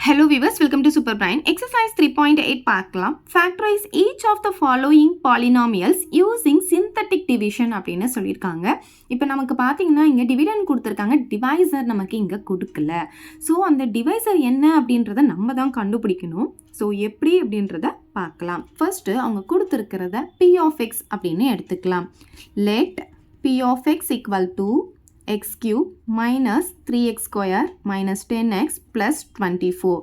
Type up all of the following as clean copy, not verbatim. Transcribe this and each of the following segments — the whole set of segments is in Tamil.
Hello viewers, welcome to Super Brain. Exercise 3.8 பார்க்கலாம். Factorize each of the following polynomials using synthetic division அப்படின்னு சொல்லியிருக்காங்க. இப்போ நமக்கு பார்த்தீங்கன்னா இங்கே டிவிடன் கொடுத்துருக்காங்க, டிவைசர் நமக்கு இங்கே கொடுக்கல. ஸோ அந்த டிவைசர் என்ன அப்படின்றத நம்ம தான் கண்டுபிடிக்கணும். ஸோ எப்படி அப்படின்றத பார்க்கலாம். ஃபர்ஸ்ட்டு அவங்க கொடுத்துருக்கிறத P of X அப்படின்னு எடுத்துக்கலாம். Let P of X equal to x cube minus 3x square minus 10x plus 24.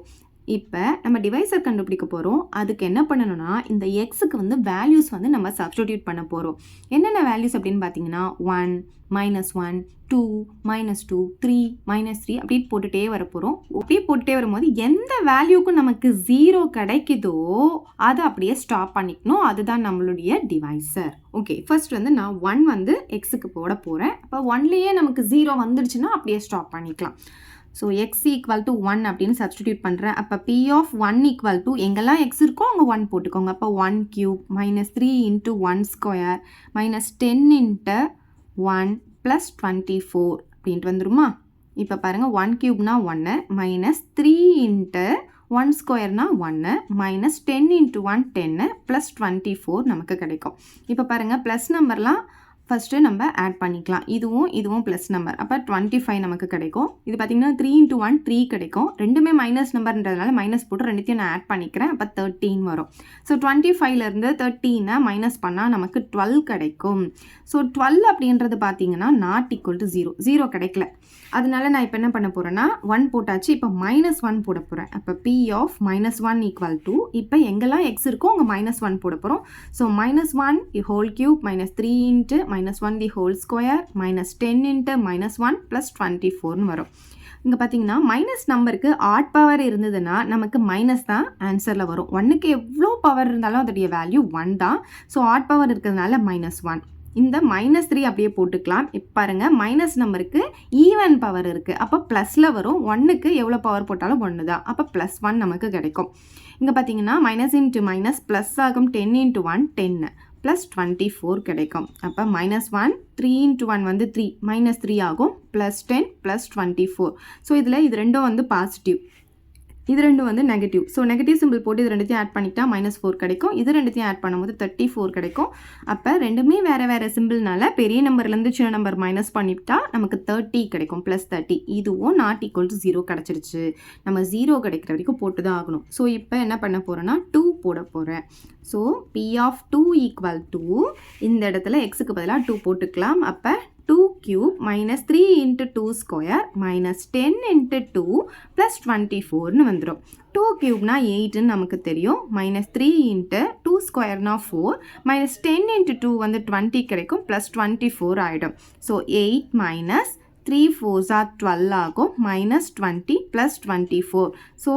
இப்போ நம்ம டிவைசர் கண்டுபிடிக்க போகிறோம். அதுக்கு என்ன பண்ணணும்னா இந்த எக்ஸுக்கு வந்து வேல்யூஸ் வந்து நம்ம சப்ஸ்டிடியூட் பண்ண போகிறோம். என்னென்ன வேல்யூஸ் அப்படின்னு பார்த்தீங்கன்னா 1, -1, 2, -2, 3, -3 அப்படி போட்டுகிட்டே வர போகிறோம். அப்படியே போட்டுகிட்டே வரும்போது எந்த வேல்யூக்கும் நமக்கு 0 கிடைக்குதோ அதை அப்படியே ஸ்டாப் பண்ணிக்கணும். அதுதான் நம்மளுடைய டிவைசர். ஓகே, ஃபர்ஸ்ட் வந்து நான் 1 வந்து எக்ஸுக்கு போட போகிறேன். அப்போ 1லேயே நமக்கு 0 வந்துடுச்சுன்னா அப்படியே ஸ்டாப் பண்ணிக்கலாம். ஸோ எக்ஸ் ஈக்குவல் டு 1 அப்படின்னு சப்ஸ்டிடியூட் பண்ணுறேன். அப்போ P of 1 ஈக்குவல் டு எங்கெல்லாம் எக்ஸ் இருக்கோ அங்கே 1 போட்டுக்கோங்க. அப்போ 1 cube -3 into 1 square -10 into 1 plus 24 அப்படின்ட்டு வந்துருமா? இப்போ பாருங்கள் 1 cubeனா 1 -3 into 1 ஸ்கொயர்னா 1 -10 into 1 10 plus 24 நமக்கு கிடைக்கும். இப்போ பாருங்கள் ப்ளஸ் நம்பர்லாம் ஃபஸ்ட்டு நம்ம ஆட் பண்ணிக்கலாம். இதுவும் ப்ளஸ் நம்பர். அப்போ 25 நமக்கு கிடைக்கும். இது பார்த்திங்கன்னா 3 into 1 3 கிடைக்கும். ரெண்டுமே மைனஸ் நம்பர்ன்றதுனால மைனஸ் போட்டு ரெண்டுத்தையும் நான் ஆட் பண்ணிக்கிறேன். அப்போ 13 வரும். ஸோ 25லேருந்து 13 மைனஸ் பண்ணால் நமக்கு 12 கிடைக்கும். ஸோ 12 அப்படின்றது பார்த்திங்கன்னா நாட் ஈக்குவல் டு 0 கிடைக்கல. அதனால நான் இப்போ என்ன பண்ண போகிறேன்னா 1 போட்டாச்சு. இப்போ -1 போட போகிறேன். அப்போ P of -1 ஈக்குவல் டு இப்போ எங்கெல்லாம் எக்ஸ் இருக்கோ அங்கே -1 போட போகிறோம். So -1 the whole cube -3 into -1 the whole square -10 into -1 plus 24னு வரும். இங்கே பார்த்தீங்கன்னா மைனஸ் நம்பருக்கு ஆட் பவர் இருந்ததுன்னா நமக்கு மைனஸ் தான் ஆன்சரில் வரும். 1க்கு எவ்வளோ பவர் இருந்தாலும் அதோடைய வேல்யூ 1 தான். ஸோ ஆட் பவர் இருக்கிறதுனால -1. இந்த -3 அப்படியே போட்டுக்கலாம். இப்போ பாருங்கள் மைனஸ் நம்பருக்கு ஈவன் பவர் இருக்குது. அப்போ ப்ளஸில் வரும். 1க்கு எவ்வளோ பவர் போட்டாலும் 1 தான். அப்போ +1 நமக்கு கிடைக்கும். இங்கே பார்த்தீங்கன்னா மைனஸ் இன்ட்டு மைனஸ் ப்ளஸ் ஆகும். 10 into 1 10 plus 24 கிடைக்கும். அப்போ -1 3 into 1 வந்து 3 -3 ஆகும். +10 plus 24. ஸோ இதில் இது ரெண்டும் வந்து பாசிட்டிவ், இது ரெண்டும் வந்து நெகட்டிவ். ஸோ நெகட்டிவ் சிம்பிள் போட்டு இது ரெண்டுத்தையும் ஆட் பண்ணிட்டா -4 கிடைக்கும். இது ரெண்டுத்தையும் ஆட் பண்ணும்போது 34 கிடைக்கும். அப்போ ரெண்டுமே வேறு சிம்பிள்னால பெரிய நம்பர்லேருந்து சின்ன நம்பர் மைனஸ் பண்ணிவிட்டா நமக்கு 30 கிடைக்கும். +30. இதுவும் நாட் ஈக்குவல் டு 0 கிடச்சிருச்சு. நம்ம 0 கிடைக்கிற வரைக்கும் போட்டு தான் ஆகணும். ஸோ இப்போ என்ன பண்ண போகிறேன்னா 2 போட போகிறேன். So P of 2 equal to இந்த இடத்துல எக்ஸுக்கு பதிலாக 2 போட்டுக்கலாம். அப்போ 2 cube -3 into 2 square -10 into 2 plus 24னு வந்துடும். 2 cubeனா 8ன்னு நமக்கு தெரியும். -3 into 2 squareனா 4 -10 into 2 வந்து 20 கிடைக்கும். plus 24 ஆகிடும். ஸோ 8 - 3 4s are 12 ஆகும். -20 plus 24. ஸோ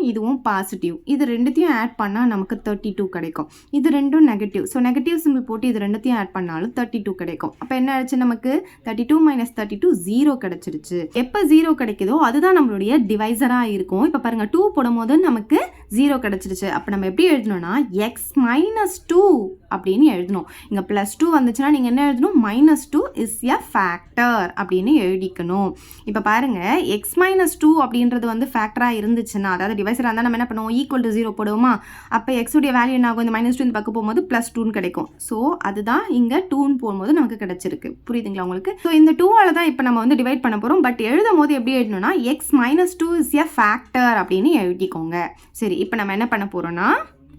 இதுவும் பாசிட்டிவ். இது ரெண்டுத்தையும் ஆட் பண்ணால் நமக்கு 32 கிடைக்கும். இது ரெண்டும் நெகட்டிவ். ஸோ நெகட்டிவ் சிம்பிள் போட்டு இது ரெண்டுத்தையும் ஆட் பண்ணாலும் 32 கிடைக்கும். அப்போ என்ன ஆச்சு நமக்கு 32 - 32 0 கிடச்சிருச்சு. எப்போ 0 கிடைக்குதோ அதுதான் நம்மளுடைய டிவைசராக இருக்கும். இப்போ பாருங்கள் 2 போடும்போது நமக்கு 0 கிடச்சிருச்சு. அப்போ நம்ம எப்படி எழுதணும்னா x - 2 அப்படின்னு எழுதணும். இங்கே +2 வந்துச்சுன்னா நீங்கள் என்ன எழுதணும்? -2 இஸ் எ ஃபேக்டர் அப்படின்னு எழுதிக்கணும். இப்போ பாருங்கள் x - 2 அப்படின்றது வந்து ஃபேக்டராக இருந்துச்சுன்னா, அதாவது டிவைசராக இருந்தால் நம்ம என்ன பண்ணுவோம்? ஈக்குவல் டு 0 போடுவோமா? அப்போ எக்ஸுடைய வேல்யூ என்ன ஆகும்? இந்த -2 இந்த பக்கம் போகும்போது +2ன்னு கிடைக்கும். ஸோ அதுதான் இங்கே 2ன்னு போகும்போது நமக்கு கிடச்சிருக்கு. புரியுதுங்களா உங்களுக்கு? ஸோ இந்த 2ஆல் தான் இப்போ நம்ம வந்து டிவைட் பண்ண போகிறோம். பட் எழுதும் போது எப்படி எழுதணும்னா x - 2 இஸ் எ ஃபேக்டர் அப்படின்னு எழுதிக்கோங்க. சரி, இப்போ நம்ம என்ன பண்ண போகிறோம்னா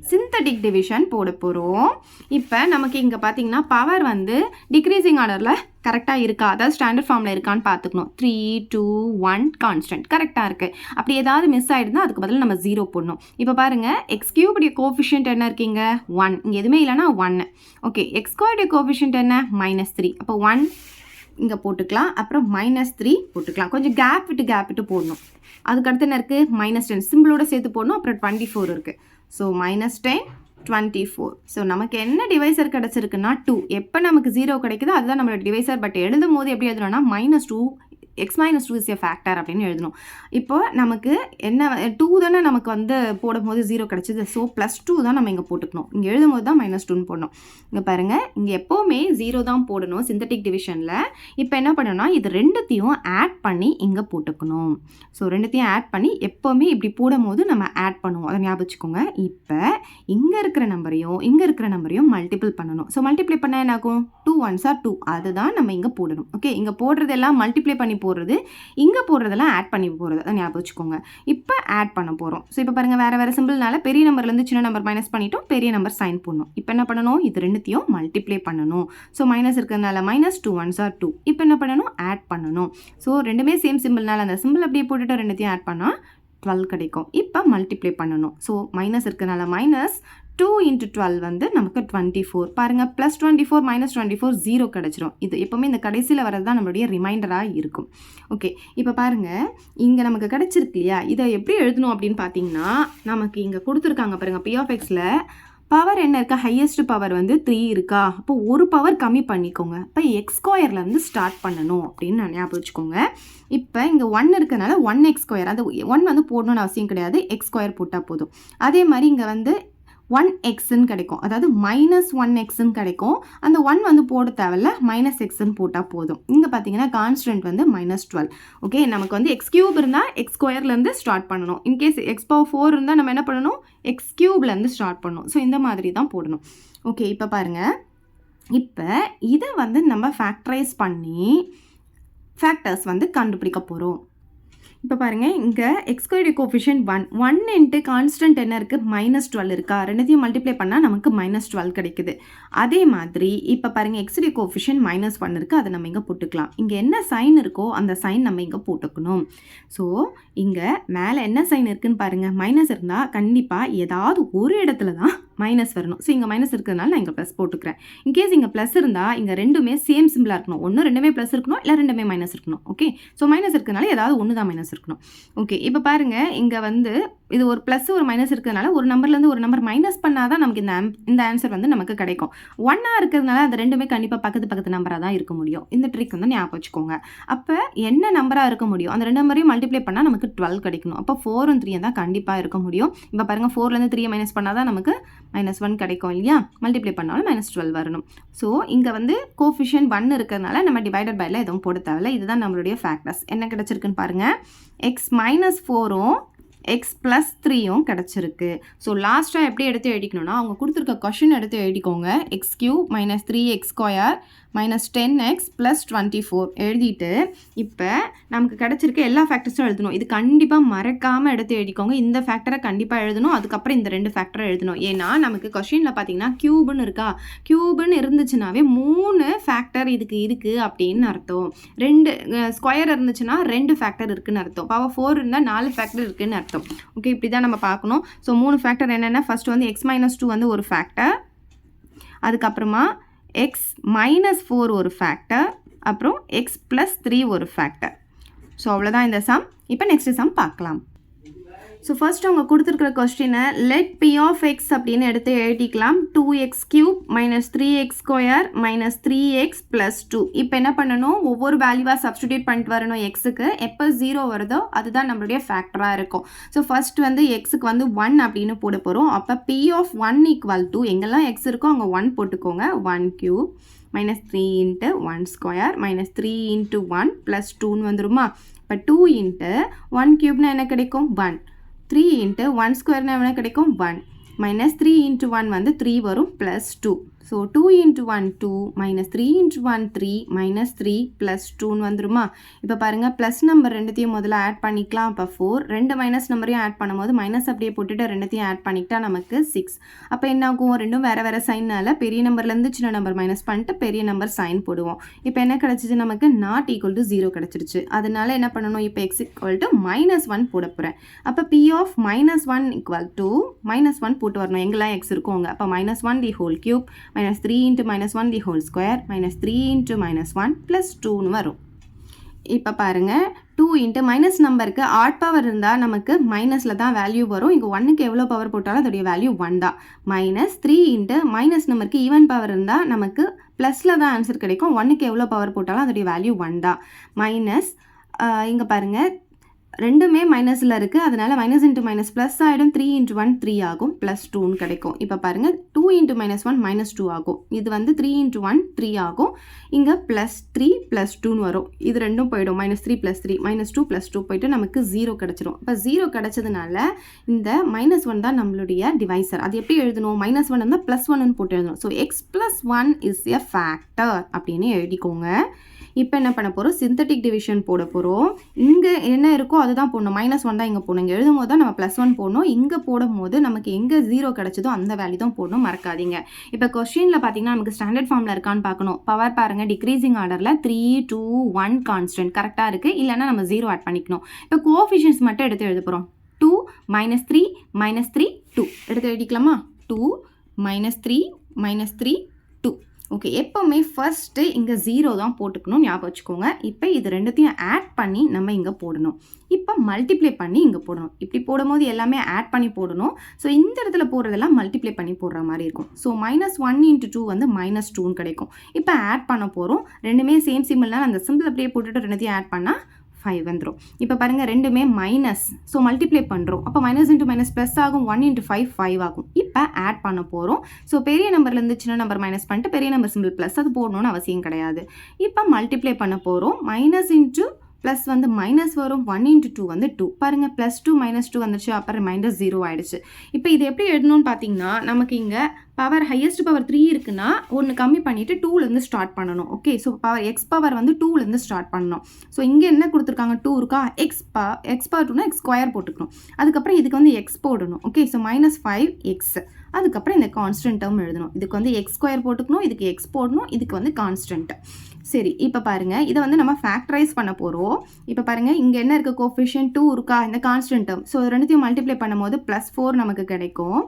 சிந்தட்டிக் டிவிஷன் போட போகிறோம். இப்போ நமக்கு இங்கே பார்த்தீங்கன்னா பவர் வந்து டிக்ரீசிங் ஆர்டரில் கரெக்டாக இருக்கா, அதாவது ஸ்டாண்டர்ட் ஃபார்மில் இருக்கான்னு பார்த்துக்கணும். 3 2 1 கான்ஸ்டன்ட் கரெக்டாக இருக்குது. அப்படி ஏதாவது மிஸ் ஆகிடுதுன்னா அதுக்கு பதில் நம்ம 0 போடணும். இப்போ பாருங்கள் எக்ஸ் கியூபுடைய கோஃபிஷியன்ட் என்ன இருக்கீங்க? 1. இங்கே எதுவுமே இல்லைனா 1. ஓகே, எக்ஸ் ஸ்கொயருடைய கோஃபிஷியன்ட் என்ன? -3. அப்போ 1 இங்கே போட்டுக்கலாம். அப்புறம் -3 போட்டுக்கலாம். கொஞ்சம் கேப் விட்டு போடணும். அதுக்கடுத்து என்ன இருக்குது? -10 சிம்பிளோட சேர்த்து போடணும். அப்புறம் 24 இருக்குது. ஸோ -10 24. ஸோ நமக்கு என்ன டிவைசர் கிடச்சிருக்குன்னா 2. எப்போ நமக்கு 0 கிடைக்குதோ அதுதான் நம்மளோட டிவைசர். பட் எழுதும் போது எப்படி எழுதணும்னா -2 X minus 2 is a factor அப்படின்னு எழுதணும். இப்போ நமக்கு என்ன 2 தானே நமக்கு வந்து போடும்போது 0 கிடச்சிது. ஸோ +2 தான் நம்ம இங்கே போட்டுக்கணும். இங்கே எழுதும்போது தான் -2ன்னு போடணும். இங்கே பாருங்கள், இங்கே எப்போவுமே 0 தான் போடணும் சிந்தட்டிக் டிவிஷனில். இப்போ என்ன பண்ணணும்னா இது ரெண்டுத்தையும் ஆட் பண்ணி இங்கே போட்டுக்கணும். ஸோ ரெண்டுத்தையும் ஆட் பண்ணி எப்போவுமே இப்படி போடும்போது நம்ம ஆட் பண்ணுவோம். அதை ஞாபகம் வச்சுக்கோங்க. இப்போ இங்கே இருக்கிற நம்பரையும் இங்கே இருக்கிற நம்பரையும் மல்டிபிள் பண்ணணும். ஸோ மல்டிப்ளை பண்ணால் என்ன ஆகும்? 2 1s are 2. அதுதான் நம்ம இங்கே போடணும். ஓகே, இங்கே போடுறதெல்லாம் மல்டிப்ளை பண்ணி போடுறது, இங்கே போடுறதெல்லாம் ஆட் பண்ணி போடுறது. அதை ஞாபகம் வச்சுக்கோங்க. இப்போ ஆட் பண்ண போகிறோம். ஸோ இப்போ பாருங்கள், வேறு வேறு சிம்பிள்னால பெரிய நம்பர்லேருந்து சின்ன நம்பர் மைனஸ் பண்ணிட்டோம், பெரிய நம்பர் சைன் பண்ணணும். இப்போ என்ன பண்ணணும்? இது ரெண்டுத்தையும் மல்டிப்ளை பண்ணணும். ஸோ மைனஸ் இருக்கிறதுனால -2 1s are 2. இப்போ என்ன பண்ணணும்? ஆட் பண்ணணும். ஸோ ரெண்டுமே சேம் சிம்பிள்னால அந்த சிம்பிள் அப்படியே போட்டுட்டு ரெண்டுத்தையும் ஆட் பண்ணால் 12 கிடைக்கும். இப்போ மல்டிப்ளை பண்ணணும். ஸோ மைனஸ் இருக்கிறதுனால -2 × 12 வந்து நமக்கு 24. பாருங்கள், +24 -24 0 கிடச்சிரும். இது எப்போவுமே இந்த கடைசியில் வரது தான் நம்மளுடைய ரிமைண்டராக இருக்கும். ஓகே, இப்போ பாருங்கள், இங்கே நமக்கு கிடச்சிருக்கு இல்லையா? இதை எப்படி எழுதணும் அப்படின்னு பார்த்தீங்கன்னா, நமக்கு இங்கே கொடுத்துருக்காங்க பாருங்கள், P(x)ல் பவர் என்ன இருக்கா? ஹையஸ்ட் பவர் வந்து 3 இருக்கா? அப்போ ஒரு பவர் கம்மி பண்ணிக்கோங்க. இப்போ x²லேருந்து ஸ்டார்ட் பண்ணணும் அப்படின்னு நான் ஞாபகம் வச்சுக்கோங்க. இப்போ இங்கே 1 இருக்கிறதுனால 1x², அது 1 வந்து போடணும்னு அவசியம் கிடையாது, x² போட்டால் போதும். அதே மாதிரி இங்கே வந்து 1xன்னு கிடைக்கும், அதாவது -1xன்னு கிடைக்கும். அந்த 1 வந்து போட தேவையில்ல, -xன்னு போட்டால் போதும். இங்கே பார்த்தீங்கன்னா கான்ஸ்டன்ட் வந்து -12. ஓகே, நமக்கு வந்து x³ இருந்தால் x²லேருந்து ஸ்டார்ட் பண்ணணும். இன்கேஸ் x⁴ இருந்தால் நம்ம என்ன பண்ணணும்? x³ ஸ்டார்ட் பண்ணணும். ஸோ இந்த மாதிரி தான் போடணும். ஓகே, இப்போ பாருங்கள், இப்போ இதை வந்து நம்ம ஃபேக்டரைஸ் பண்ணி ஃபேக்டர்ஸ் வந்து கண்டுபிடிக்க போகிறோம். இப்போ பாருங்கள், இங்கே x² கோஃபிஷியன்ட் 1 × கான்ஸ்டன்ட் என்ன இருக்குது? -12 இருக்கா? ரெண்டுத்தையும் மல்டிப்ளை பண்ணால் நமக்கு -12 கிடைக்குது. அதே மாதிரி இப்போ பாருங்கள், x² கோஃபிஷியன்ட் -1 இருக்குது, அதை நம்ம இங்கே போட்டுக்கலாம். இங்கே என்ன சைன் இருக்கோ அந்த சைன் நம்ம இங்கே போட்டுக்கணும். ஸோ இங்கே மேலே என்ன சைன் இருக்குதுன்னு பாருங்கள். மைனஸ் இருந்தால் கண்டிப்பாக ஏதாவது ஒரு இடத்துல தான் மைனஸ் வரணும். ஸோ இங்கே மைனஸ் இருக்கிறதுனால நான் இங்கே ப்ளஸ் போட்டுக்கிறேன். இன்கேஸ் இங்கே ப்ளஸ் இருந்தால் இங்கே ரெண்டுமே சேம் சிம்பிளாக இருக்கணும். ஒன்று ரெண்டுமே ப்ளஸ் இருக்கணும், இல்லை ரெண்டுமே மைனஸ் இருக்கணும். ஓகே, ஸோ மைனஸ் இருக்கிறதுனால ஏதாவது ஒன்று தான் மைனஸ் இருக்கணும். ஓகே, இப்போ பாருங்கள், இங்கே வந்து இது ஒரு ப்ளஸ் ஒரு மைனஸ் இருக்கிறதுனால ஒரு நம்பர்லேருந்து ஒரு நம்பர் மைனஸ் பண்ணால் தான் நமக்கு இந்த ஆன்சர் வந்து நமக்கு கிடைக்கும். 1 இருக்கிறதுனால அது ரெண்டுமே கண்டிப்பாக பக்கத்து நம்பராக தான் இருக்க முடியும். இந்த ட்ரிக் வந்து ஞாபகம் வச்சுக்கோங்க. அப்போ என்ன நம்பராக இருக்க முடியும்? அந்த ரெண்டு நம்பரையும் மல்டிப்ளை பண்ணால் நமக்கு 12 கிடைக்கணும். அப்போ 4 ம் 3 தான் கண்டிப்பாக இருக்க முடியும். இப்போ பாருங்கள், 4லேருந்து 3 மைனஸ் பண்ணால் தான் நமக்கு -1 கிடைக்கும் இல்லையா? மல்டிப்ளை பண்ணாலும் -12 வரணும். ஸோ இங்கே வந்து கோஃபிஷியன்ட் 1 இருக்கிறதுனால நம்ம டிவைடட் பைல எதுவும் போட தேவையில்ல. இதுதான் நம்மளுடைய ஃபேக்டர்ஸ். என்ன கிடச்சிருக்குன்னு பாருங்கள், x-4ம் x+3யும் கிடச்சிருக்கு. ஸோ லாஸ்ட்டாக எப்படி எடுத்து எழுதிக்கணும்னா, அவங்க கொடுத்துருக்க கொஷின் எடுத்து எழுதிக்கோங்க. x³ -3x² -10x +24 எழுதிட்டு இப்போ நமக்கு கிடச்சிருக்க எல்லா ஃபேக்டர்ஸும் எழுதணும். இது கண்டிப்பாக மறக்காமல் எடுத்து எழுதிக்கோங்க. இந்த ஃபேக்டரை கண்டிப்பாக எழுதணும், அதுக்கப்புறம் இந்த 2 ஃபேக்டரை எழுதணும். ஏன்னா நமக்கு கொஷினில் பார்த்தீங்கன்னா க்யூப்னு இருக்கா? க்யூப்னு இருந்துச்சுனாவே 3 ஃபேக்டர் இதுக்கு இருக்குது அப்படின்னு அர்த்தம். 2 ஸ்கொயர் இருந்துச்சுன்னா 2 ஃபேக்டர் இருக்குதுன்னு அர்த்தம். பவர் 4 இருந்தால் 4 ஃபேக்டர் இருக்குதுன்னு அர்த்தம். ஓகே, இப்படி தான் நம்ம பார்க்கணும். ஸோ 3 ஃபேக்டர் என்னென்ன? ஃபர்ஸ்ட் வந்து x-2 வந்து ஒரு ஃபேக்டர், அதுக்கப்புறமா x-4 ஒரு ஃபேக்டர், அப்புறம் x+3 ஒரு ஃபேக்டர். ஸோ அவ்வளோதான் இந்த சம். இப்போ நெக்ஸ்ட் சம் பார்க்கலாம். ஸோ ஃபர்ஸ்ட் அவங்க கொடுத்துருக்குற கொஸ்டினை லெட் p(x) அப்படின்னு எடுத்து எழுதிக்கலாம். 2x³ -3x² -3x +2. இப்போ என்ன பண்ணணும்? ஒவ்வொரு வேல்யூவாக சப்ஸ்டிடியூட் பண்ணிட்டு வரணும். எக்ஸுக்கு எப்போ 0 வருதோ அதுதான் நம்மளுடைய ஃபேக்டராக இருக்கும். ஸோ ஃபர்ஸ்ட் வந்து எக்ஸுக்கு வந்து 1 அப்படின்னு போட போகிறோம். அப்போ p(1) = எங்கெல்லாம் எக்ஸ் இருக்கோ அங்கே 1 போட்டுக்கோங்க. 1³ -3 × 1² -3 × 1 +2ன்னு வந்துருமா? இப்போ 2 × 1³ என்ன கிடைக்கும்? 1. 3 × 1² என்ன கிடைக்கும்? 1. -3 × 1 வந்து 3 வரும், +2. ஸோ 2 × 1 2 -3 × 1 3 -3 +2ன்னு வந்துருமா? இப்போ பாருங்கள், ப்ளஸ் நம்பர் ரெண்டுத்தையும் முதல்ல ஆட் பண்ணிக்கலாம். அப்போ 4. 2 மைனஸ் நம்பரையும் ஆட் பண்ணும்போது மைனஸ் அப்படியே போட்டுட்டு ரெண்டுத்தையும் ஆட் பண்ணிக்கிட்டா நமக்கு 6. அப்போ என்ன ஆகும்? ரெண்டும் வேறு வேறு சைனால் பெரிய நம்பர்லேருந்து சின்ன நம்பர் மைனஸ் பண்ணிட்டு பெரிய நம்பர் சைன் போடுவோம். இப்போ என்ன கிடச்சிச்சு? நமக்கு ≠ 0 கிடச்சிருச்சு. அதனால என்ன பண்ணணும்? இப்போ x -1 போட போகிறேன். அப்போ p(-1) = -1 போட்டு வரணும். எங்கெல்லாம் எக்ஸ் இருக்கோங்க. அப்போ -1 3 × -1 2 -3 × -1 +2ன்னு வரும். இப்போ பாருங்கள், 2 × மைனஸ் நம்பருக்கு ஆட் பவர் இருந்தால் நமக்கு மைனஸில் தான் வேல்யூ வரும். இங்கே 1க்கு எவ்வளோ பவர் போட்டாலும் அதோடைய வேல்யூ 1 தான். -3 × மைனஸ் நம்பருக்கு ஈவன் பவர் இருந்தால் நமக்கு ப்ளஸில் தான் ஆன்சர் கிடைக்கும். 1க்கு எவ்வளோ பவர் போட்டாலும் அதோடைய வேல்யூ 1 தான். இங்கே பாருங்கள் ரெண்டுமே மைனஸில் இருக்குது, அதனால் மைனஸ் இன்ட்டு மைனஸ் ப்ளஸ் ஆகிடும். 3 × 1 3 ஆகும், ப்ளஸ் 2ன்னு கிடைக்கும். இப்போ பாருங்கள் 2 × -1 -2 ஆகும். இது வந்து 3 × 1 3 ஆகும். இங்கே +3 +2ன்னு வரும். இது ரெண்டும் போயிடும். -3 +3 -2 +2 போயிட்டு நமக்கு 0 கிடச்சிரும். இப்போ 0 கிடச்சதுனால இந்த -1 தான் நம்மளுடைய டிவைசர். அது எப்படி எழுதணும்? -1 இருந்தால் +1ன்னு போட்டு எழுதணும். So x + 1 is a factor அப்படின்னு எழுதிக்கோங்க. இப்போ என்ன பண்ண போகிறோம்? சிந்தட்டிக் டிவிஷன் போட போகிறோம். இங்கே என்ன இருக்கோ அதுதான் போடணும். -1 தான் இங்கே போடணும். இங்கே எழுதும் போது தான் நம்ம +1 போடணும். இங்கே போடும் போது நமக்கு எங்கே 0 கிடச்சதோ அந்த வேல்யூ தான் போடணும், மறக்காதீங்க. இப்போ கொஸ்டினில் பார்த்தீங்கன்னா நமக்கு ஸ்டாண்டர்ட் ஃபார்மில் இருக்கான்னு பார்க்கணும். பவர் பாருங்கள், டிக்ரீசிங் ஆர்டரில் 3 2 1 கான்ஸ்டன்ட் கரெக்டாக இருக்குது. இல்லைன்னா நம்ம 0 ஆட் பண்ணிக்கணும். இப்போ கோஎஃபிஷியன்ட்ஸ் மட்டும் எடுத்து எழுத போகிறோம். 2 -3 -3 2 எடுத்து எழுதிக்கலாமா? 2 -3 -3 2. ஓகே, எப்போவுமே ஃபஸ்ட்டு இங்கே 0 தான் போட்டுக்கணும், ஞாபகம் வச்சுக்கோங்க. இப்போ இது ரெண்டுத்தையும் ஆட் பண்ணி நம்ம இங்கே போடணும். இப்போ மல்டிப்ளை பண்ணி இங்கே போடணும். இப்படி போடும்போது எல்லாமே ஆட் பண்ணி போடணும். ஸோ இந்த இடத்துல போடுறதெல்லாம் மல்டிப்ளை பண்ணி போடுற மாதிரி இருக்கும். ஸோ -1 × 2 வந்து -2ன்னு கிடைக்கும். இப்போ ஆட் பண்ண போகிறோம். ரெண்டுமே சேம் சிம்பிள்னால் அந்த சிம்பிள் அப்படியே போட்டுட்டு ரெண்டுத்தையும் ஆட் பண்ணால் 5 வந்துடும். இப்போ பாருங்கள் ரெண்டுமே மைனஸ், ஸோ மல்டிப்ளை பண்ணுறோம். அப்போ -× -+ ஆகும். 1 × 5 5 ஆகும். இப்போ ஆட் பண்ண போகிறோம். ஸோ பெரிய நம்பர்லேருந்து சின்ன நம்பர் மைனஸ் பண்ணிட்டு பெரிய நம்பர் சிம்பிள் ப்ளஸ் அது போடணும்னு அவசியம் கிடையாது. இப்போ மல்டிப்ளை பண்ண போகிறோம். -× ப்ளஸ் வந்து மைனஸ் வரும். 1 × 2 வந்து 2. பாருங்கள் +2 -2 வந்துச்சு. அப்புறம் -0 ஆகிடுச்சு. இப்போ இது எப்படி எழுதணும்னு பார்த்தீங்கன்னா நமக்கு இங்கே பவர் ஹையஸ்ட் பவர் 3 இருக்குன்னா ஒன்று கம்மி பண்ணிவிட்டு 2லேருந்து ஸ்டார்ட் பண்ணணும். ஓகே, ஸோ எக்ஸ் பவர் வந்து 2லேருந்து ஸ்டார்ட் பண்ணணும். ஸோ இங்கே என்ன கொடுத்துருக்காங்க? 2 இருக்கா? எக்ஸ் பவர் 2னா x ஸ்கொயர் போட்டுக்கணும். அதுக்கப்புறம் இதுக்கு வந்து எக்ஸ் போடணும். Okay, so -5x. அதுக்கப்புறம் இந்த கான்ஸ்டன்ட் டேர்ம் எழுதணும். இதுக்கு வந்து எக்ஸ் ஸ்கொயர் போட்டுக்கணும், இதுக்கு எக்ஸ் போடணும், இதுக்கு வந்து கான்ஸ்டன்ட். சரி, இப்போ பாருங்கள் இதை வந்து நம்ம ஃபேக்டரைஸ் பண்ண போகிறோம். இப்போ பாருங்கள் இங்கே என்ன இருக்குது? கோஎஃபிஷியன்ட் 2 இருக்கா? இந்த கான்ஸ்டன்ட் டேர்ம். ஸோ ரெண்டுத்தையும் மல்டிப்ளை பண்ணும்போது +4 நமக்கு கிடைக்கும்.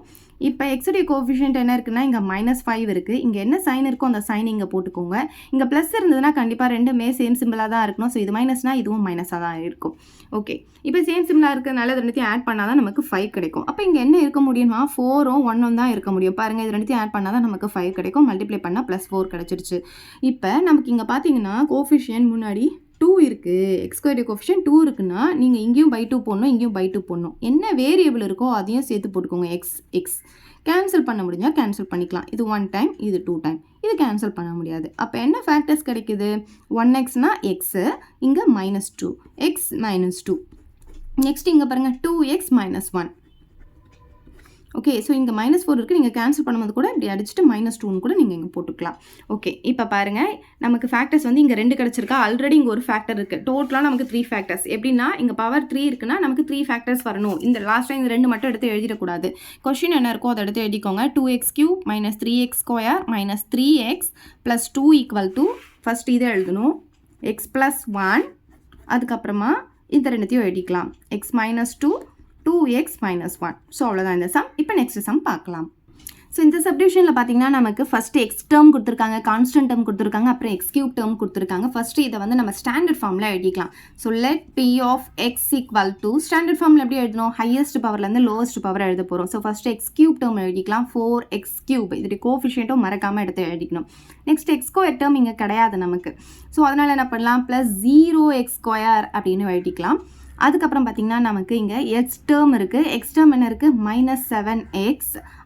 இப்போ எக்ஸுடைய கோஎஃபிஷியன்ட் என்ன இருக்குன்னா இங்கே -5 இருக்குது. இங்கே என்ன சைன் இருக்கோ அந்த சைன் இங்கே போட்டுக்கோங்க. இங்கே ப்ளஸ் இருந்ததுன்னா கண்டிப்பாக ரெண்டுமே சேம் சிம்பிளாக தான் இருக்கணும். ஸோ இது மைனஸ்னா இதுவும் மைனஸாக தான் இருக்கும். ஓகே, இப்போ சேம் சிம்பிளாக இருக்கிறதுனால இது ரெண்டுத்தையும் ஆட் பண்ணால் தான் நமக்கு 5 கிடைக்கும். அப்போ இங்கே என்ன இருக்க முடியுமா? 4ம் 1ம் தான் இருக்க முடியும். பாருங்கள் இது ரெண்டுத்தையும் ஆட் பண்ணால் தான் நமக்கு 5 கிடைக்கும். மல்டிப்ளை பண்ணால் +4 கிடச்சிருச்சு. இப்போ நமக்கு இங்கே பார்த்தீங்கன்னா கோஎஃபிஷியன்ட் முன்னாடி 2 இருக்குது. எக்ஸ்கொயர் கோஎஃபிஷியன்ட் 2 இருக்குன்னா நீங்கள் இங்கேயும் /2 போடணும், இங்கேயும் /2 போடணும். என்ன வேரியபிள் இருக்கோ அதையும் சேர்த்து போட்டுக்கோங்க. எக்ஸ் கேன்சல் பண்ண முடிஞ்சால் கேன்சல் பண்ணிக்கலாம். இது 1 டைம், இது 2 டைம். இது கேன்சல் பண்ண முடியாது. அப்போ என்ன ஃபேக்டர்ஸ் கிடைக்குது? 1xனா எக்ஸு, இங்கே -2 x -2. நெக்ஸ்ட் இங்கே பாருங்கள் 2x - 1. ஓகே, ஸோ இங்கே -4 இருக்குது. நீங்கள் கேன்சல் பண்ணும்போது கூட இப்படி அடிச்சுட்டு -2ன்னு கூட நீங்கள் இங்கே போட்டுக்கலாம். ஓகே, இப்போ பாருங்கள் நமக்கு ஃபேக்டர்ஸ் வந்து இங்கே 2 கிடச்சிருக்கா. ஆல்ரெடி இங்கே ஒரு ஃபேக்டர் இருக்குது. டோட்டலாக நமக்கு 3 ஃபேக்டர்ஸ். எப்படின்னா இங்கே பவர் 3 இருக்குன்னா நமக்கு 3 ஃபேக்டர்ஸ் வரணும். இந்த லாஸ்ட்டாக இந்த 2 மட்டும் எடுத்து எழுதிடக்கூடாது. கொஸ்டின் என்ன இருக்கோ அதை எடுத்து எழுதிக்கோங்க. 2x³ - 3x² - 3x + 2 = ஃபஸ்ட் இதை எழுதணும். x + 1. அதுக்கப்புறமா இந்த ரெண்டுத்தையும் எழுதிக்கலாம். x - 2 2x - 1. ஸோ அவ்வளோதான் இந்த சம். இப்போ நெக்ஸ்ட் சம் பார்க்கலாம். ஸோ இந்த சப்டிவிஷனில் பார்த்தீங்கன்னா நமக்கு ஃபஸ்ட்டு எக்ஸ் டேர்ம் கொடுத்துருக்காங்க, கான்ஸ்டன்ட் டேர்ம் கொடுத்துருக்காங்க, அப்புறம் x³ டேர்ம் கொடுத்துருக்காங்க. ஃபஸ்ட்டு இதை வந்து நம்ம ஸ்டாண்டர்ட் ஃபார்மில் எழுதிக்கலாம். So let p of x = standard ஃபார்மில் எப்படி எழுதணும்? ஹையஸ்ட் பவர்லேருந்து லோவஸ்ட் பவர் எழுத போகிறோம். ஸோ ஃபஸ்ட்டு x³ டேர்ம் எழுதிக்கலாம். 4x³. இதோடைய கோஎஃபிஷியன்ட்டும் மறக்காமல் எடுத்து எழுதிக்கணும். நெக்ஸ்ட் x² டேர்ம் இங்கே கிடையாது நமக்கு. ஸோ அதனால் என்ன பண்ணலாம்? +0x² அப்படின்னு எழுதிக்கலாம். அதுக்கப்புறம் பார்த்திங்கன்னா நமக்கு இங்கே எக்ஸ் டேர்ம் இருக்குது. எக்ஸ் டேர்ம் என்ன இருக்குது? -7x.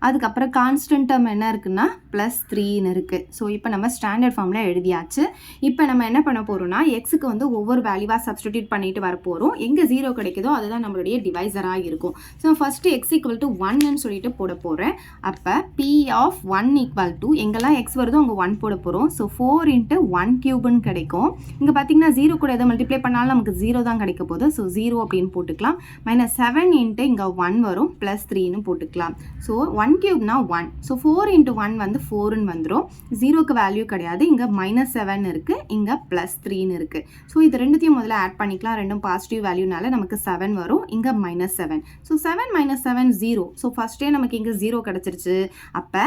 அதுக்கப்புறம் கான்ஸ்டன்ட் டேர்ம் என்ன இருக்குன்னா +3ன்னு இருக்குது. ஸோ இப்போ நம்ம ஸ்டாண்டர்ட் ஃபார்மில் எழுதியாச்சு. இப்போ நம்ம என்ன பண்ண போகிறோம்னா எக்ஸுக்கு வந்து ஒவ்வொரு வேல்யூவாக சப்ஸ்டிடியூட் பண்ணிட்டு வர போகிறோம். எங்கே 0 கிடைக்குதோ அதுதான் நம்மளுடைய டிவைசராக இருக்கும். ஸோ ஃபஸ்ட்டு x = 1ன்னு சொல்லிட்டு போட போகிறேன். அப்போ p of 1 = எங்கெல்லாம் x வருதோ அங்கே 1 போட போகிறோம். ஸோ 4 × 1³ கிடைக்கும். இங்கே பார்த்தீங்கன்னா 0 கூட எதை மல்டிப்ளை பண்ணாலும் நமக்கு 0 தான் கிடைக்க போகுது. ஸோ 0 அப்படின்னு போட்டுக்கலாம். -7 × இங்கே 1 வரும், +3ன்னு போட்டுக்கலாம். ஸோ 1³ 1. ஸோ 4 × 1 வந்து 4ன்னு வந்துடும். 0க்கு வேல்யூ கிடையாது. இங்கே -7 இருக்குது, இங்கே +3ன்னு இருக்குது. ஸோ இது ரெண்டுத்தையும் முதல்ல ஆட் பண்ணிக்கலாம். ரெண்டும் பாசிட்டிவ் வேல்யூனால நமக்கு 7 வரும், இங்கே -7. ஸோ 7 - 7 0. ஸோ ஃபஸ்ட்டே நமக்கு இங்கே 0 கிடச்சிருச்சு. அப்போ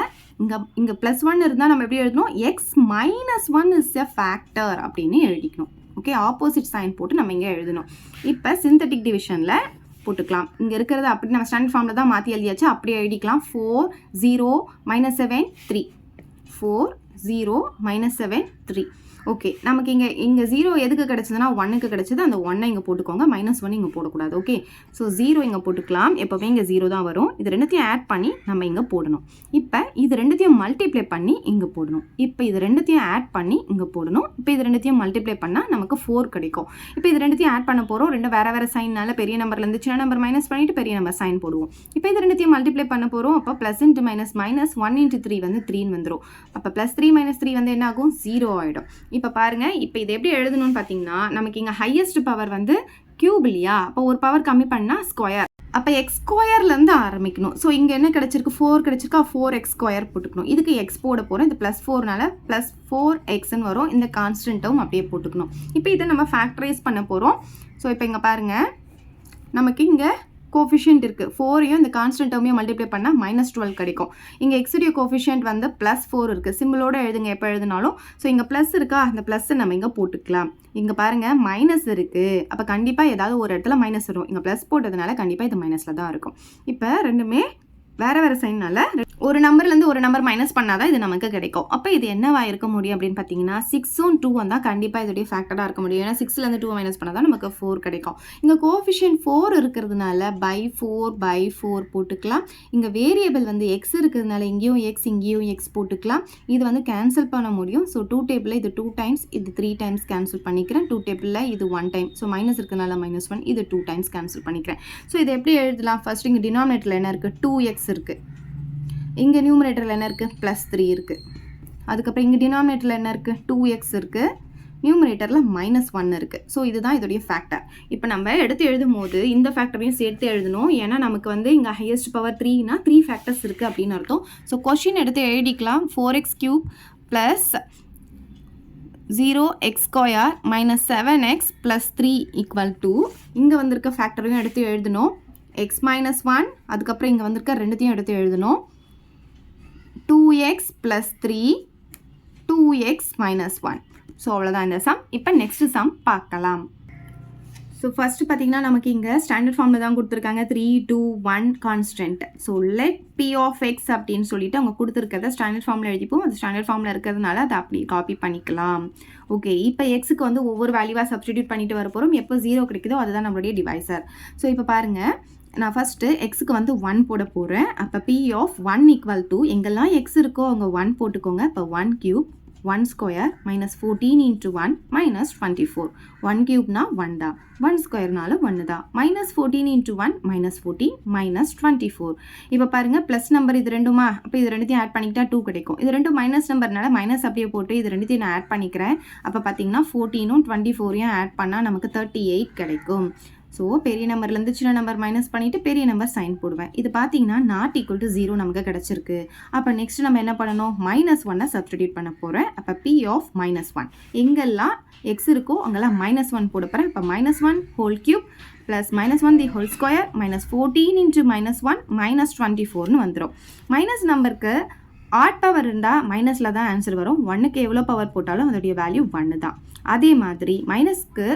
இங்கே +1 இருந்தால் நம்ம எப்படி எழுதணும்? x - 1 இஸ் எ ஃபேக்டர் அப்படின்னு எழுதிக்கணும். ஓகே, ஆப்போசிட் சைன் போட்டு நம்ம இங்கே எழுதணும். இப்போ சிந்தட்டிக் டிவிஷனில் போட்டுக்கலாம். இங்கே இருக்கிறது அப்படி நம்ம ஸ்டாண்டர்ட் ஃபார்மில் தான் மாற்றி எழுதியாச்சு. அப்படியே எழுதிக்கலாம். 4 0 - 7 3. 4 0 - 7 3. ஓகே, நமக்கு இங்கே 0 எதுக்கு கிடச்சதுன்னா 1க்கு கிடச்சது. அந்த 1 இங்கே போட்டுக்கோங்க, -1 இங்கே போடக்கூடாது. ஓகே, ஸோ 0 இங்கே போட்டுக்கலாம். எப்போவுமே இங்கே 0 தான் வரும். இது ரெண்டுத்தையும் ஆட் பண்ணி நம்ம இங்கே போடணும். இப்போ இது ரெண்டுத்தையும் மல்டிப்ளை பண்ணி இங்கே போடணும். இப்போ இது ரெண்டுத்தையும் ஆட் பண்ணி இங்கே போடணும். இப்போ இது ரெண்டுத்தையும் மல்டிப்ளை பண்ணால் நமக்கு 4 கிடைக்கும். இப்போ இது ரெண்டுத்தையும் ஆட் பண்ண போகிறோம். ரெண்டு வேறு வேறு சைன்னால பெரிய நம்பர்லேருந்து சின்ன நம்பர் மைனஸ் பண்ணிவிட்டு பெரிய நம்பர் சைன் போடுவோம். இப்போ இது ரெண்டுத்தையும் மல்டிப்ளை பண்ண போகிறோம். அப்போ +× -1 × 3 வந்து 3 வந்துடும். அப்போ +3 - 3 வந்து என்ன ஆகும்? 0 ஆகிடும். இப்போ பாருங்கள், இப்போ இது எப்படி எழுதணும்னு பார்த்தீங்கன்னா, நமக்கு இங்கே ஹையஸ்ட் பவர் வந்து கியூப் இல்லையா? அப்போ ஒரு பவர் கம்மி பண்ணால் ஸ்கொயர். அப்போ x² ஆரம்பிக்கணும். ஸோ இங்கே என்ன கிடச்சிருக்கு? 4 கிடச்சிருக்கா? 4x² போட்டுக்கணும். இதுக்கு x போட போகிறோம். இது +4னால +4xன்னு வரும். இந்த கான்ஸ்டன்ட்டும் அப்படியே போட்டுக்கணும். இப்போ இதை நம்ம ஃபேக்டரைஸ் பண்ண போகிறோம். ஸோ இப்போ இங்கே பாருங்கள், நமக்கு இங்கே கோஃபிஷியன்ட் இருக்குது. 4ஐயும் இந்த கான்ஸ்டன்ட் டேர்மையும் மல்டிப்ளை பண்ணால் -12 கிடைக்கும். இங்கே எக்ஸுடைய கோஃபிஷியன்ட் வந்து +4 இருக்குது. சிம்பிளோடு எழுதுங்க எப்போ எழுதினாலும். ஸோ இங்கே ப்ளஸ் இருக்கா? அந்த ப்ளஸ்ஸை நம்ம இங்கே போட்டுக்கலாம். இங்கே பாருங்கள், மைனஸ் இருக்குது. அப்போ கண்டிப்பாக ஏதாவது ஒரு இடத்துல மைனஸ் வரும். இங்கே ப்ளஸ் போட்டதுனால கண்டிப்பாக இது மைனஸில் தான் இருக்கும். இப்போ ரெண்டுமே வேறு வேறு சைன்னால ஒரு நம்பர்லேருந்து ஒரு நம்பர் மைனஸ் பண்ணால் தான் இது நமக்கு கிடைக்கும். அப்போ இது என்னவா இருக்க முடியும் அப்படின்னு பார்த்தீங்கன்னா, 6ம் 2ம் தான் கண்டிப்பாக இதோடைய ஃபேக்டராக இருக்க முடியும். ஏன்னா 6லேருந்து 2 மைனஸ் பண்ணால் தான் நமக்கு 4 கிடைக்கும். இங்கே கோஃபிஷியன்ட் 4 இருக்கிறதுனால /4 போட்டுக்கலாம். இங்கே வேரியபிள் வந்து x இருக்கிறதுனால இங்கேயும் x போட்டுக்கலாம். இது வந்து கேன்சல் பண்ண முடியும். ஸோ 2 டேபிளில் இது 2 டைம்ஸ், இது 3 டைம்ஸ் கேன்சல் பண்ணிக்கிறேன். 2 டேபிளில் இது 1 டைம். ஸோ மைனஸ் இருக்கிறதுனால -1, இது 2 டைம்ஸ் கேன்சல் பண்ணிக்கிறேன். ஸோ இதை எப்படி எழுதலாம்? ஃபர்ஸ்ட் இங்கே டினாமினேட்டரில் என்ன இருக்குது? 2x இருக்குது. இங்கே நியூமரேட்டரில் என்ன இருக்குது? +3 இருக்குது. அதுக்கப்புறம் இங்கே டினாமினேட்டரில் என்ன இருக்குது? 2x இருக்குது. நியூமரேட்டரில் -1 இருக்குது. ஸோ இதுதான் இதோடைய ஃபேக்டர். இப்போ நம்ம எடுத்து எழுதும் போது இந்த ஃபேக்டரையும் சேர்த்து எழுதணும். ஏன்னா நமக்கு வந்து இங்கே ஹையஸ்ட் பவர் 3னா 3 ஃபேக்டர்ஸ் இருக்குது அப்படின்னு அர்த்தம். ஸோ கொஷின் எடுத்து எழுதிக்கலாம். 4x³ + 0x² - 7x + 3 = இங்கே வந்திருக்க ஃபேக்டரையும் எடுத்து எழுதணும். x - 1, அதுக்கப்புறம் இங்கே வந்திருக்க ரெண்டுத்தையும் எடுத்து எழுதணும். 2x + 3 2x - 1. ஸோ அவ்வளோதான் இந்த சம். இப்போ நெக்ஸ்ட் சம் பார்க்கலாம். ஸோ ஃபஸ்ட்டு பார்த்தீங்கன்னா நமக்கு இங்கே ஸ்டாண்டர்ட் ஃபார்மில் தான் கொடுத்துருக்காங்க. 3, 2, 1 constant. So let p of x அப்படின்னு சொல்லிட்டு அவங்க கொடுத்துருக்கிறத ஸ்டாண்டர்ட் ஃபார்மில் எழுதிப்போம். அது ஸ்டாண்டர்ட் ஃபார்மில் இருக்கிறதுனால அதை அப்படி காப்பி பண்ணிக்கலாம். ஓகே, இப்போ எக்ஸுக்கு வந்து ஒவ்வொரு வேல்யூவாக சப்ஸ்டிடியூட் பண்ணிட்டு வர போகிறோம். எப்போ 0 கிடைக்குதோ அதுதான் நம்மளுடைய டிவைசர். ஸோ இப்போ பாருங்கள், நான் ஃபஸ்ட்டு எக்ஸுக்கு வந்து 1 போட போகிறேன். அப்போ p(1) = எங்கெல்லாம் எக்ஸ் இருக்கோ அவங்க 1 போட்டுக்கோங்க. இப்போ 1³ 1² -14 × 1 -24. 1³ 1 தான், 1² 1 தான். -14 × 1 -14 -24. இப்போ பாருங்கள், ப்ளஸ் நம்பர் இது ரெண்டுமா? அப்போ இது ரெண்டுத்தையும் ஆட் பண்ணிக்கிட்டா 2 கிடைக்கும். இது ரெண்டும் மைனஸ் நம்பர்னால மைனஸ் அப்படியே போட்டு இது ரெண்டுத்தையும் நான் ஆட் பண்ணிக்கிறேன். அப்போ பார்த்தீங்கன்னா 14ம் 24யும் ஆட் பண்ணால் நமக்கு 38 கிடைக்கும். ஸோ பெரிய நம்பர்லேருந்து சின்ன நம்பர் மைனஸ் பண்ணிவிட்டு பெரிய நம்பர் சைன் போடுவேன். இது பார்த்தீங்கன்னா ≠ 0 நமக்கு கிடச்சிருக்கு. அப்போ நெக்ஸ்ட் நம்ம என்ன பண்ணணும்? -1 சப்ஸ்டிடியூட் பண்ண போகிறேன். அப்போ p(-1) எங்கெல்லாம் எக்ஸ் இருக்கோ அங்கெல்லாம் -1 போட போகிறேன். இப்போ -1³ + -1 (² -14 × -1 -24ன்னு வந்துடும். மைனஸ் நம்பருக்கு ஆட் பவர் இருந்தால் மைனஸில் தான் ஆன்சர் வரும். 1க்கு எவ்வளோ பவர் போட்டாலும் அதோடைய வேல்யூ 1 தான். அதே மாதிரி மைனஸ்க்கு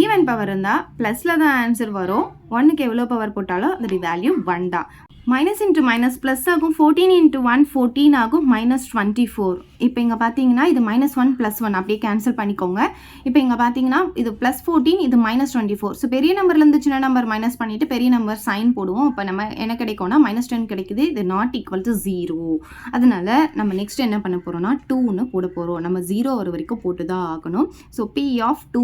ஈவன் பவர் இருந்தால் ப்ளஸில் தான் ஆன்சர் வரும். 1க்கு எவ்வளோ பவர் போட்டாலும் அதோடைய வேல்யூ 1 தான். மைனஸ் இன்ட்டு மைனஸ் ப்ளஸ் ஆகும். 14 × 1 14 ஆகும். -24. இப்போ இங்கே பார்த்தீங்கன்னா இது -1 + 1 அப்படியே கேன்சல் பண்ணிக்கோங்க. இப்போ இங்கே பார்த்தீங்கன்னா இது +14, இது -24. ஸோ பெரிய நம்பர்லேருந்து சின்ன நம்பர் மைனஸ் பண்ணிவிட்டு பெரிய நம்பர் சைன் போடுவோம். இப்போ நம்ம என்ன கிடைக்கும்னா -10 கிடைக்குது. இது ≠ 0. அதனால நம்ம நெக்ஸ்ட் என்ன பண்ண போகிறோம்னா 2ன்னு போட போகிறோம். நம்ம 0 வர வரைக்கும் போட்டு தான் ஆகணும். ஸோ p(2)